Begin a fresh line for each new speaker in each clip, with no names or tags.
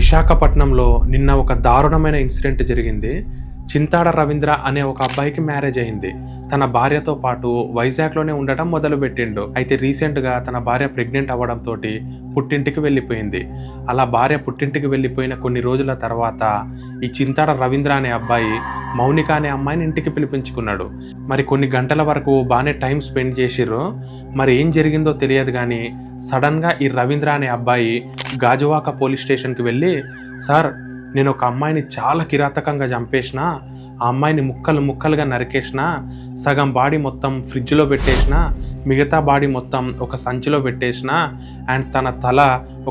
విశాఖపట్నంలో నిన్న ఒక దారుణమైన ఇన్సిడెంట్ జరిగింది. చింతాడ రవీంద్ర అనే ఒక అబ్బాయికి మ్యారేజ్ అయింది. తన భార్యతో పాటు వైజాగ్లోనే ఉండటం మొదలుపెట్టిండు. అయితే రీసెంట్గా తన భార్య ప్రెగ్నెంట్ అవ్వడంతో పుట్టింటికి వెళ్ళిపోయింది. అలా భార్య పుట్టింటికి వెళ్ళిపోయిన కొన్ని రోజుల తర్వాత ఈ చింతాడ రవీంద్ర అనే అబ్బాయి మౌనిక అనే అమ్మాయిని ఇంటికి పిలిపించుకున్నాడు. మరి కొన్ని గంటల వరకు బాగానే టైం స్పెండ్ చేసిర్రు. మరి ఏం జరిగిందో తెలియదు కానీ సడన్గా ఈ రవీంద్ర అనే అబ్బాయి గాజువాక పోలీస్ స్టేషన్కి వెళ్ళి, సార్ నేను ఒక అమ్మాయిని చాలా కిరాతకంగా చంపేసిన, ఆ అమ్మాయిని ముక్కలు ముక్కలుగా నరికేసిన, సగం బాడీ మొత్తం ఫ్రిడ్జ్లో పెట్టేసిన, మిగతా బాడీ మొత్తం ఒక సంచిలో పెట్టేసిన, అండ్ తన తల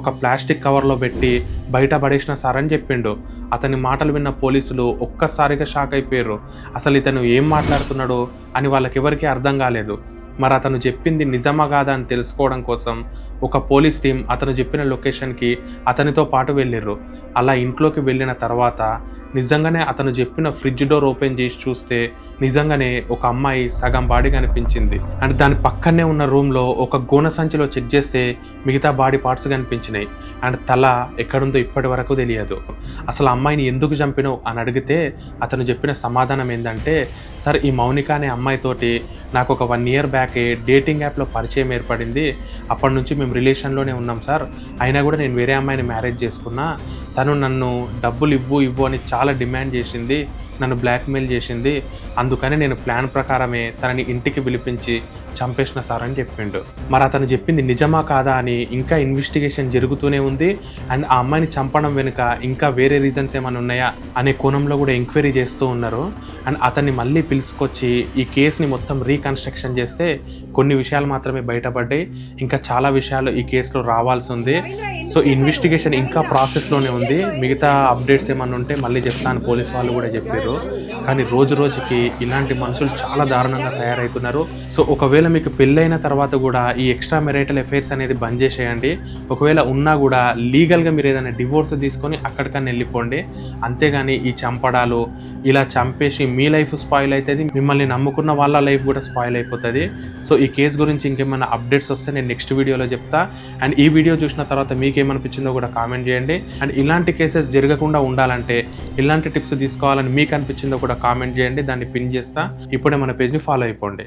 ఒక ప్లాస్టిక్ కవర్లో పెట్టి బయట పడేసిన సార్ అని చెప్పిండు. అతని మాటలు విన్న పోలీసులు ఒక్కసారిగా షాక్ అయిపోయారు. అసలు ఇతను ఏం మాట్లాడుతున్నాడు అని వాళ్ళకి ఎవరికీ అర్థం కాలేదు. మరి అతను చెప్పింది నిజమా కాదా అని తెలుసుకోవడం కోసం ఒక పోలీస్ టీం అతను చెప్పిన లొకేషన్కి అతనితో పాటు వెళ్ళిర్రు. అలా ఇంట్లోకి వెళ్ళిన తర్వాత నిజంగానే అతను చెప్పిన ఫ్రిడ్జ్ డోర్ ఓపెన్ చేసి చూస్తే నిజంగానే ఒక అమ్మాయి సగం బాడీ కనిపించింది. అండ్ దాని పక్కనే ఉన్న రూమ్లో ఒక గోన సంచిలో చెక్ చేస్తే మిగతా బాడీ పార్ట్స్ కనిపించినాయి. అండ్ తల ఎక్కడుందో ఇప్పటి వరకు తెలియదు. అసలు అమ్మాయిని ఎందుకు చంపినావు అని అడిగితే అతను చెప్పిన సమాధానం ఏంటంటే, సార్ ఈ మౌనిక అనే అమ్మాయితోటి నాకు ఒక 1 year బ్యాకే డేటింగ్ యాప్లో పరిచయం ఏర్పడింది. అప్పటి నుంచి మేము రిలేషన్లోనే ఉన్నాం సార్. అయినా కూడా నేను వేరే అమ్మాయిని మ్యారేజ్ చేసుకున్నా. తను నన్ను డబ్బులు ఇవ్వు అని చాలా డిమాండ్ చేసింది, నన్ను బ్లాక్మెయిల్ చేసింది. అందుకని నేను ప్లాన్ ప్రకారమే తనని ఇంటికి పిలిపించి చంపేసిన సార్ అని చెప్పిండు. మరి అతను చెప్పింది నిజమా కాదా అని ఇంకా ఇన్వెస్టిగేషన్ జరుగుతూనే ఉంది. అండ్ ఆ అమ్మాయిని చంపడం వెనుక ఇంకా వేరే రీజన్స్ ఏమైనా ఉన్నాయా అనే కోణంలో కూడా ఎంక్వైరీ చేస్తూ ఉన్నారు. అండ్ అతన్ని మళ్ళీ పిలుచుకొచ్చి ఈ కేసుని మొత్తం రీకన్స్ట్రక్షన్ చేస్తే కొన్ని విషయాలు మాత్రమే బయటపడ్డాయి. ఇంకా చాలా విషయాలు ఈ కేసులో రావాల్సి ఉంది. సో ఇన్వెస్టిగేషన్ ఇంకా ప్రాసెస్లోనే ఉంది. మిగతా అప్డేట్స్ ఏమన్నా ఉంటే మళ్ళీ చెప్తాను పోలీస్ వాళ్ళు కూడా చెప్పారు. కానీ రోజు రోజుకి ఇలాంటి మనుషులు చాలా దారుణంగా తయారవుతున్నారు. సో ఒకవేళ మీకు పెళ్ళైన తర్వాత కూడా ఈ ఎక్స్ట్రా మ్యారిటల్ అఫైర్స్ అనేది బంద్ చేసేయండి. ఒకవేళ ఉన్నా కూడా లీగల్గా మీరు ఏదైనా డివోర్స్ తీసుకొని అక్కడికన్నా వెళ్ళిపోండి. అంతేగాని ఈ చంపడాలు ఇలా చంపేసి మీ లైఫ్ స్పాయిల్ అవుతుంది, మిమ్మల్ని నమ్ముకున్న వాళ్ళ లైఫ్ కూడా స్పాయిల్ అయిపోతుంది. సో ఈ కేసు గురించి ఇంకేమైనా అప్డేట్స్ వస్తే నేను నెక్స్ట్ వీడియోలో చెప్తా. అండ్ ఈ వీడియో చూసిన తర్వాత మీకేమనిపించిందో కూడా కామెంట్ చేయండి. అండ్ ఇలాంటి కేసెస్ జరగకుండా ఉండాలంటే ఇలాంటి టిప్స్ తీసుకోవాలని మీకు అనిపించిందో కూడా కామెంట్ చేయండి. దాన్ని పిన్ చేస్తా. ఇప్పుడే మన పేజ్ని ఫాలో అయిపోండి.